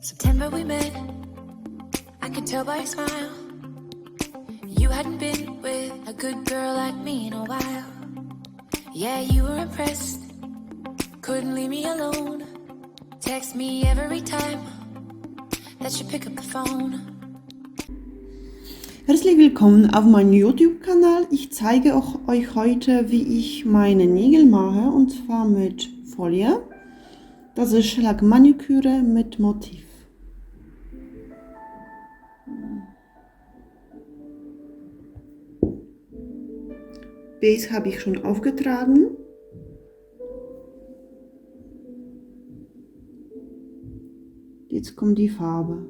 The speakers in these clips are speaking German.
September we met, I could tell by your smile. You hadn't been with a good girl like me in a while. Yeah, you were impressed, couldn't leave me alone. Text me every time that you pick up the phone. Herzlich willkommen auf meinem YouTube-Kanal. Ich zeige euch heute, wie ich meine Nägel mache, und zwar mit Folie. Das ist Schellack-Maniküre mit Motiv. Base habe ich schon aufgetragen. Jetzt kommt die Farbe.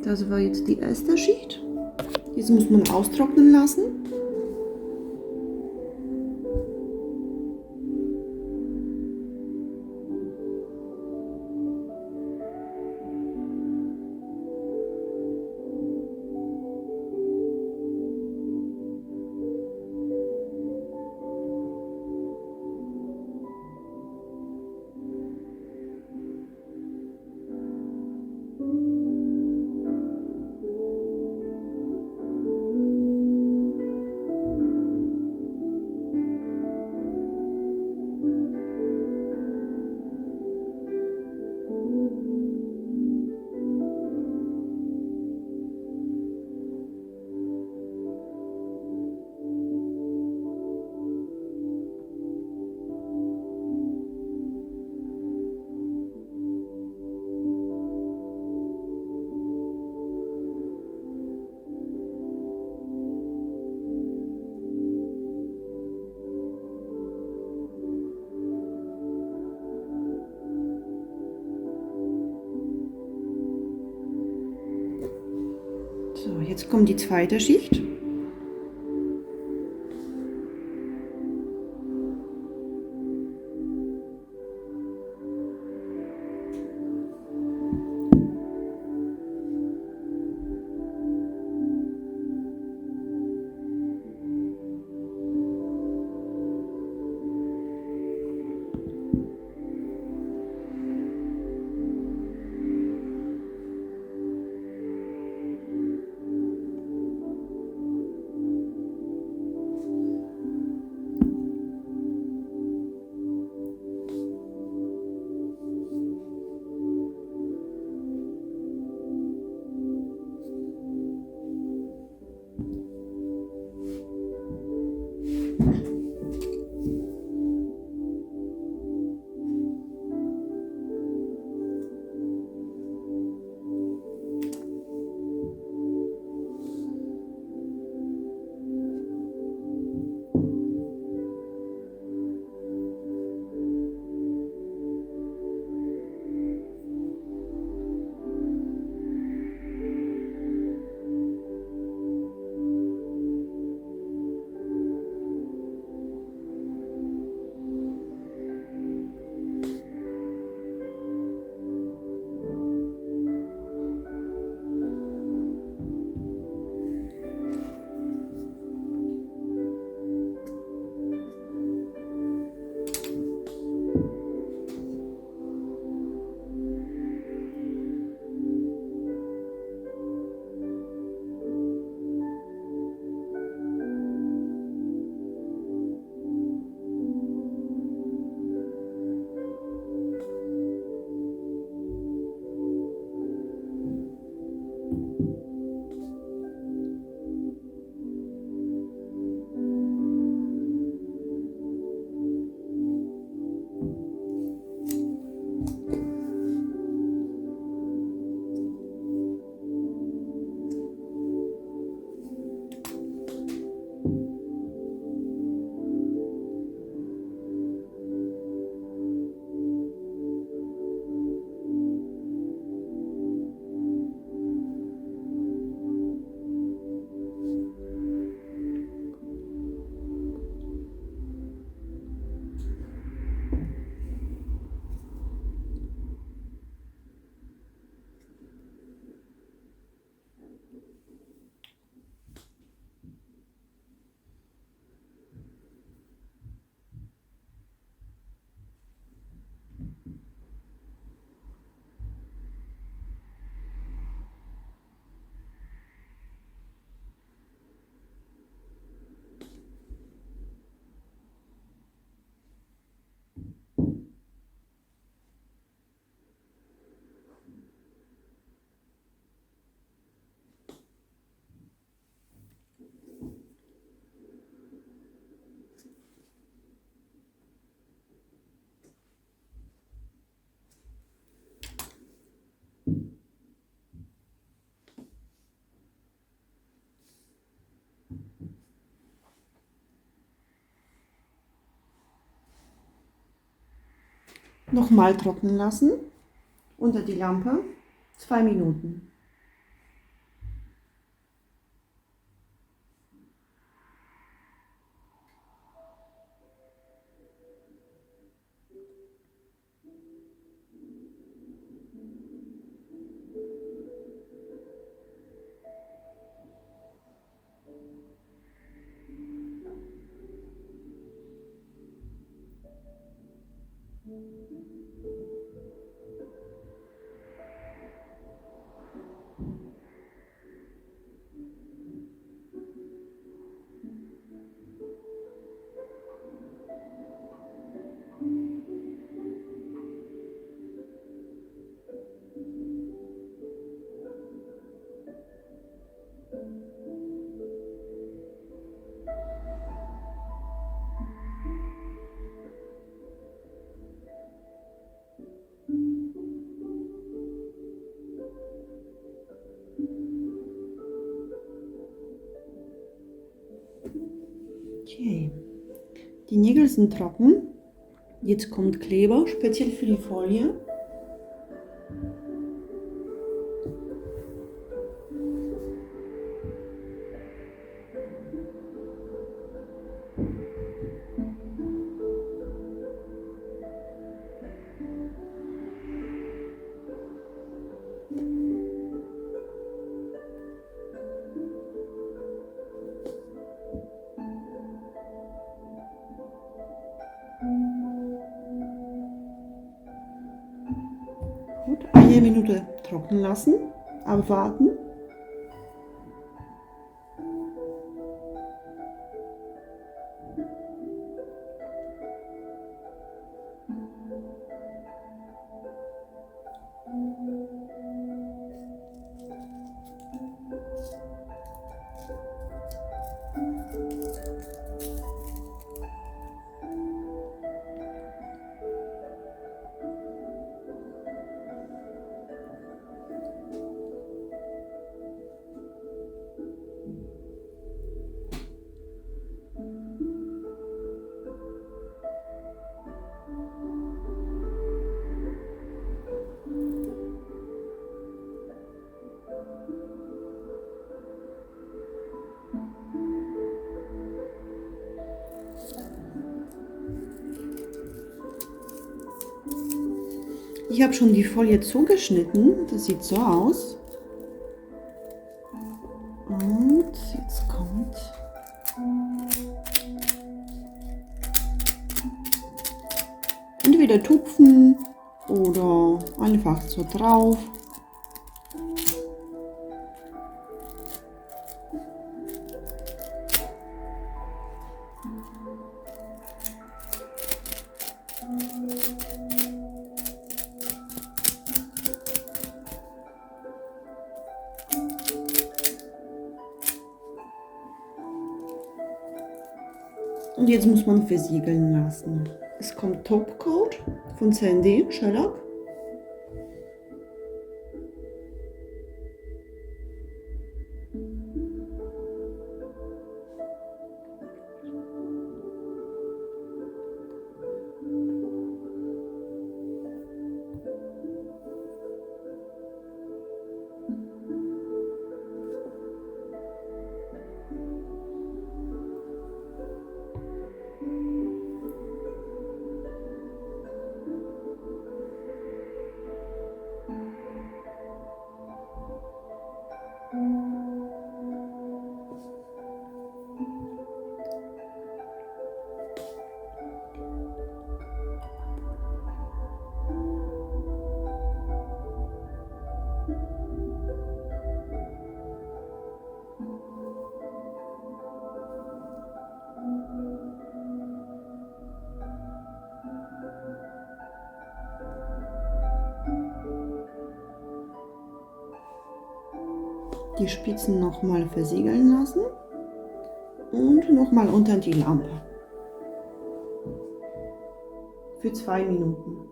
Das war jetzt die erste Schicht. Jetzt muss man austrocknen lassen. So, jetzt kommt die zweite Schicht. Nochmal trocknen lassen unter die Lampe, 2 Minuten. Okay, die Nägel sind trocken. Jetzt kommt Kleber, speziell für die Folie. Gut, eine Minute trocknen lassen, abwarten. Ich habe schon die Folie zugeschnitten, das sieht so aus. Und jetzt kommt entweder tupfen oder einfach so drauf. Und jetzt muss man versiegeln lassen. Es kommt Topcoat von CND, Shellac. Die Spitzen nochmal versiegeln lassen und nochmal unter die Lampe für 2 Minuten.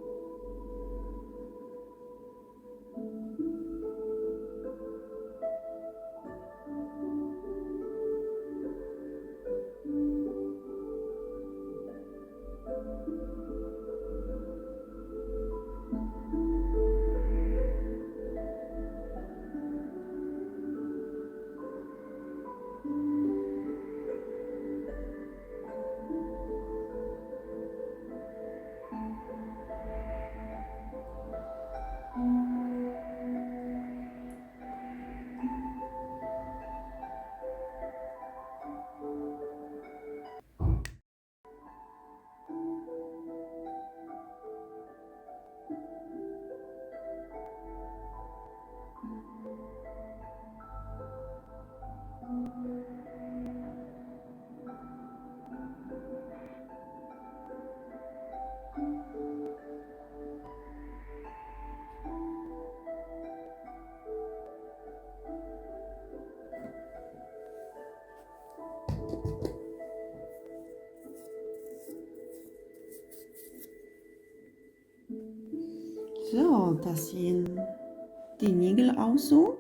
So, das sehen die Nägel aus so.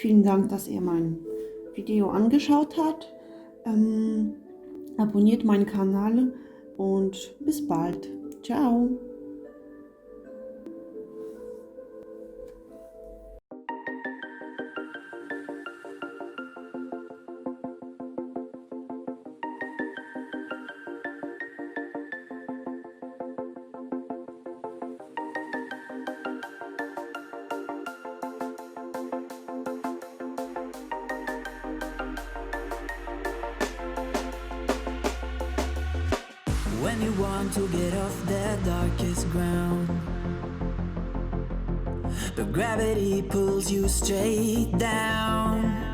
Vielen Dank, dass ihr mein Video angeschaut habt. Abonniert meinen Kanal und bis bald. Ciao. When you want to get off the darkest ground, but gravity pulls you straight down.